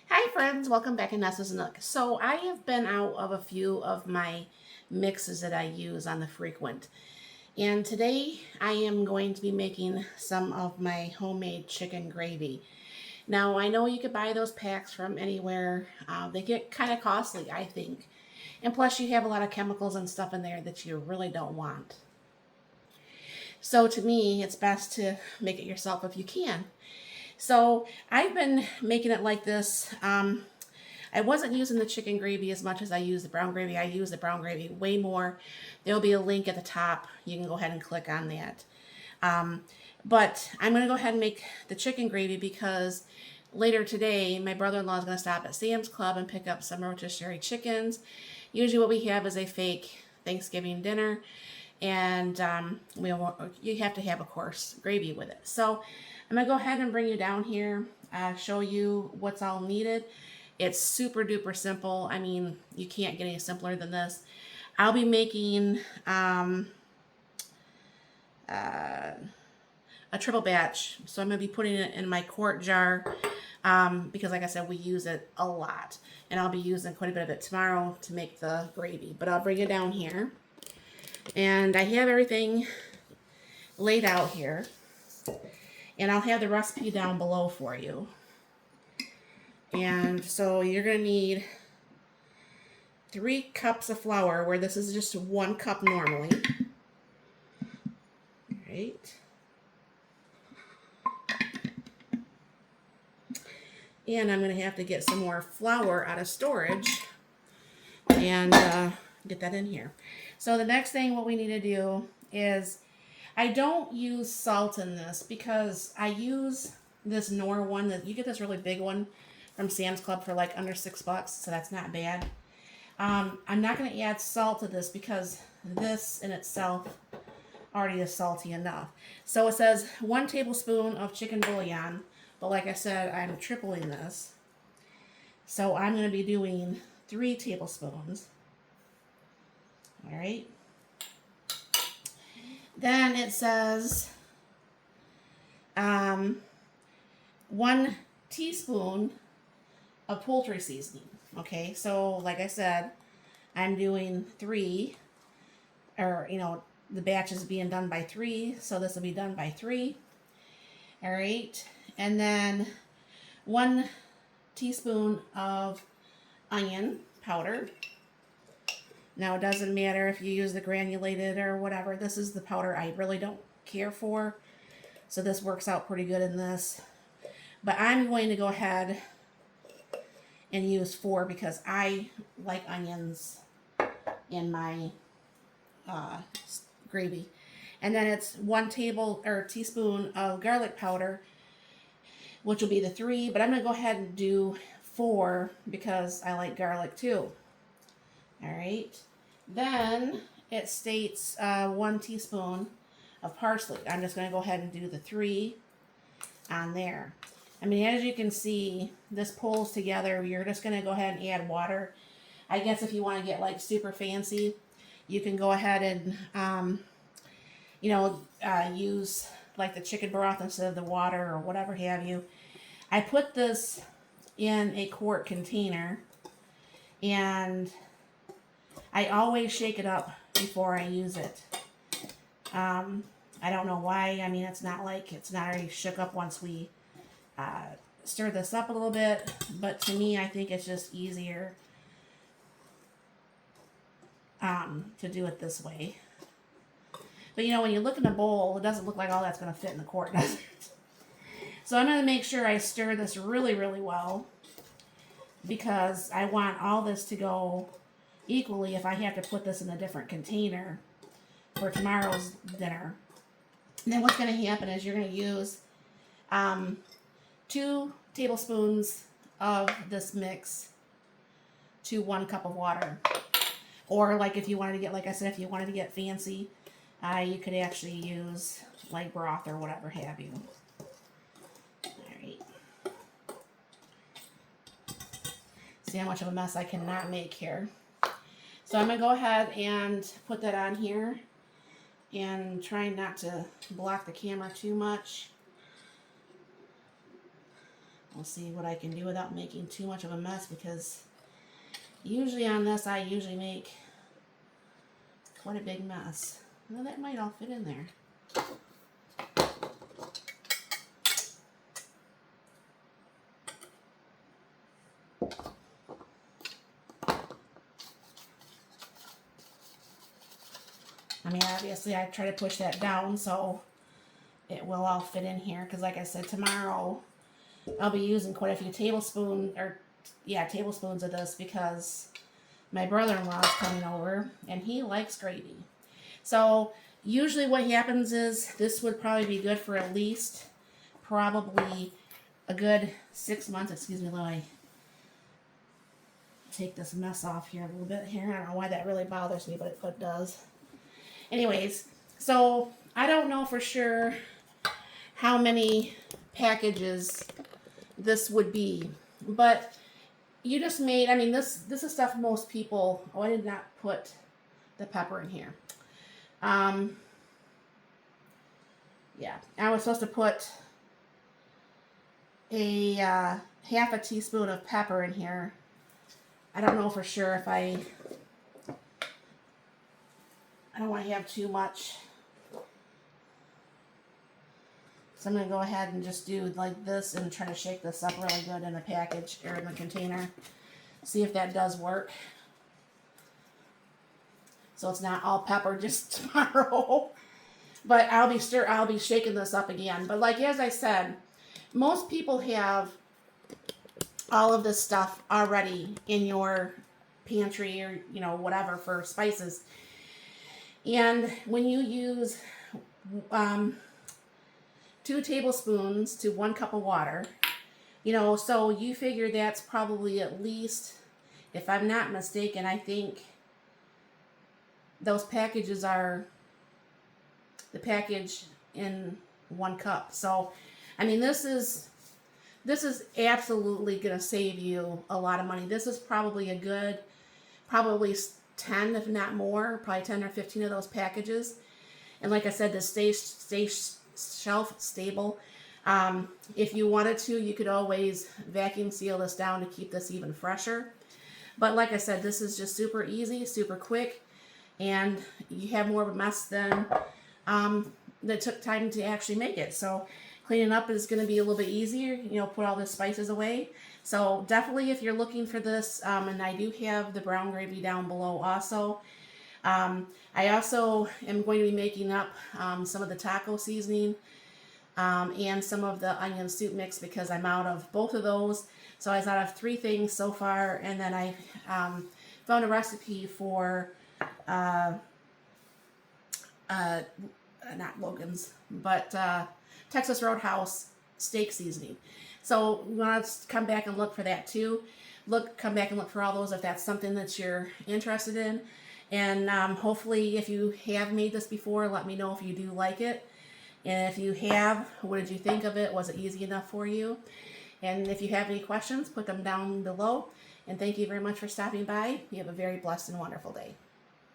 Hi friends, welcome back to Nessa's Nook. So I have been out of a few of my mixes that I use on the frequent. And today I am going to be making some of my homemade chicken gravy. Now I know you could buy those packs from anywhere. They get kind of costly, I think. And plus you have a lot of chemicals and stuff in there that you really don't want. So to me, it's best to make it yourself if you can. So I've been making it like this. I wasn't using the chicken gravy as much as I use the brown gravy. I use the brown gravy way more. There'll be a link at the top. You can go ahead and click on that. Um, but I'm going to go ahead and make the chicken gravy because later today, my brother-in-law is going to stop at Sam's Club and pick up some rotisserie chickens. Usually what we have is a fake Thanksgiving dinner, and you have to have, of course, gravy with it. So I'm going to go ahead and bring you down here, show you what's all needed. It's super duper simple. I mean, you can't get any simpler than this. I'll be making uh, a triple batch. So I'm going to be putting it in my quart jar because, like I said, we use it a lot. And I'll be using quite a bit of it tomorrow to make the gravy. But I'll bring it down here. And I have everything laid out here. And I'll have the recipe down below for you. And so you're going to need 3 cups of flour, where this is just 1 cup normally. All right. And I'm going to have to get some more flour out of storage and get that in here. So the next thing what we need to do is, I don't use salt in this because I use this Knorr one. That you get this really big one from Sam's Club for like under $6, so that's not bad. I'm not going to add salt to this because this in itself already is salty enough. So it says 1 tablespoon of chicken bouillon, but like I said, I'm tripling this. So I'm going to be doing 3 tablespoons. All right. Then it says 1 teaspoon of poultry seasoning. Okay, so like I said, I'm doing 3, or the batch is being done by 3, so this will be done by 3. All right, and then 1 teaspoon of onion powder. Now it doesn't matter if you use the granulated or whatever. This is the powder I really don't care for, so this works out pretty good in this. But I'm going to go ahead and use 4 because I like onions in my gravy. And then it's 1 teaspoon of garlic powder, which will be the 3. But I'm going to go ahead and do 4 because I like garlic too. All right. Then it states 1 teaspoon of parsley. I'm just going to go ahead and do the 3 on there. I mean, as you can see, this pulls together. You're just going to go ahead and add water. I guess if you want to get like super fancy, you can go ahead and, use like the chicken broth instead of the water or whatever have you. I put this in a quart container, and I always shake it up before I use it. I don't know why. I mean, it's not already shook up once we stir this up a little bit, but to me, I think it's just easier to do it this way. But when you look in the bowl, it doesn't look like all that's going to fit in the quart, does it? So I'm going to make sure I stir this really, really well, because I want all this to go equally if I have to put this in a different container for tomorrow's dinner. And then what's going to happen is you're going to use 2 tablespoons of this mix to 1 cup of water. Or like if you wanted to get, like I said, if you wanted to get fancy, you could actually use like broth or whatever have you. Alright. See how much of a mess I cannot make here. So I'm going to go ahead and put that on here and try not to block the camera too much. We'll see what I can do without making too much of a mess, because usually on this I usually make quite a big mess. Well, that might all fit in there. I mean, obviously I try to push that down so it will all fit in here, because like I said, tomorrow I'll be using quite a few tablespoons of this, because my brother-in-law is coming over and he likes gravy. So usually what happens is this would probably be good for at least probably a good 6 months. Excuse me, let me take this mess off here a little bit here. I don't know why that really bothers me, but it does. Anyways, so I don't know for sure how many packages this would be, but you just made, I mean, this is stuff most people, oh, I did not put the pepper in here. Yeah, I was supposed to put a half a teaspoon of pepper in here. I don't know for sure if I don't want to have too much. So I'm going to go ahead and just do like this and try to shake this up really good in the package or in the container. See if that does work. So it's not all pepper just tomorrow. But I'll be shaking this up again. But like as I said, most people have all of this stuff already in your pantry or whatever for spices. And when you use 2 tablespoons to 1 cup of water, so you figure that's probably at least, if I'm not mistaken, I think those packages are the package in 1 cup. So, I mean, this is absolutely going to save you a lot of money. This is probably a good, probably 10, if not more, probably 10 or 15 of those packages. And like I said, to stay shelf stable. If you wanted to, you could always vacuum seal this down to keep this even fresher. But like I said, this is just super easy, super quick, and you have more of a mess than that took time to actually make it. So cleaning up is going to be a little bit easier, put all the spices away. So definitely if you're looking for this, and I do have the brown gravy down below also. I also am going to be making up some of the taco seasoning and some of the onion soup mix, because I'm out of both of those. So I was out of 3 things so far, and then I found a recipe for not Logan's, but Texas Roadhouse steak seasoning. So you want to come back and look for that too. Come back and look for all those if that's something that you're interested in. And hopefully if you have made this before, let me know if you do like it. And if you have, what did you think of it? Was it easy enough for you? And if you have any questions, put them down below. And thank you very much for stopping by. You have a very blessed and wonderful day.